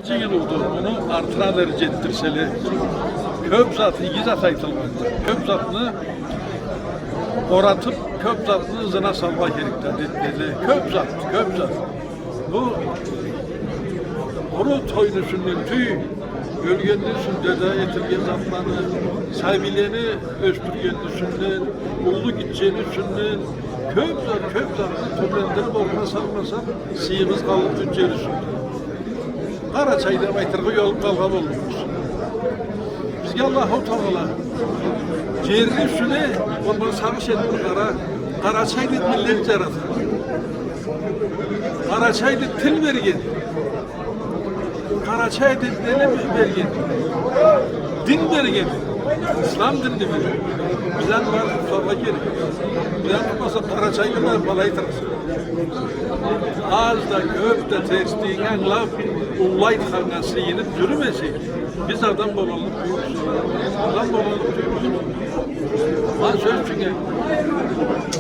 6. yıl oldu onu artıra derece ettirseli. Köp zatı, iki zat aytılmadı. Köp zatını oratıp köp zatını zına salma gerekler dedi. Köp zat. Bu onu toynusunun tüy, ölgenlisin dede etilgen zatlarını, sahibilerini östürgenlisinden, ulu gideceğinisinden, köp zatını türlendirip ortaya salmasam, siyimiz kalıp tüccelisin. Karaçay'da baytırgı yolup kalkan olmuş. Bizge Allah-u Teala yerin üstüne ondan sarış etmiş Karaçay'da millet yaradı. Karaçay'da til vergen. Karaçay'da dilim vergen. Din vergen. İslam dinini vergen. Bizden var tutma gerek. Bizden tutmasa Karaçay'la balaytırız. Az da köp de testiğine laf ullayt kavgası yenip yürümesek biz adam olalım büyüyoruz. Adam olalım büyüyoruz. Ben söz çünkü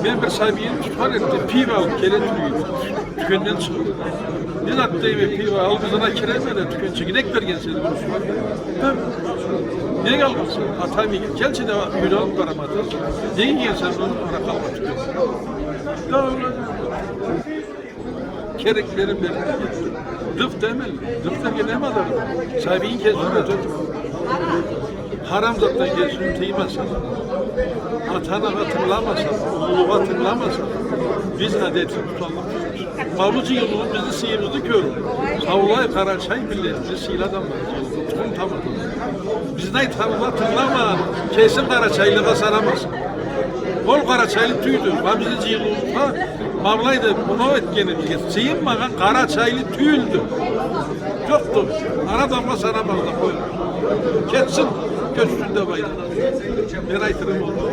ben bir sahibiyenim tutar etti. Piv alıp kere tükenden çıktı. Biz attayım ve piv alıp bizden kireme de tüken çekinek vergen seni bunu. Ne kalmasın? Atayım iyi. Gelçe de yürü alıp karamadı. Ne yiyorsan onu ara kalma tüken. Ya kereklerin belirli. Dıf demel. Dıf da geleme adarım. Sahibiyin kezdiğini ötürdüm. Haram zattan geçtiğini teymezsen, atana hatırlamasan, uluğa hatırlamasan, biz adeti tutalım. Mavlucu yılının bizi sıyırızdı körü. Savulay Karaçay milletimizi sıyladan var. Tutum tamam. Biz ne hatırlama, kesin Karaçaylığa saramazsın. Kol Karaçaylı tüydü. Bizi yılımızda Mavlaydı bunu etkenimiz. Sıyınmadan Karaçaylı tüyüldü. Yoktu. Ara damla saramazda koymuş. Ketsin. Köşkünde bayılır. Ben aytırım oldu.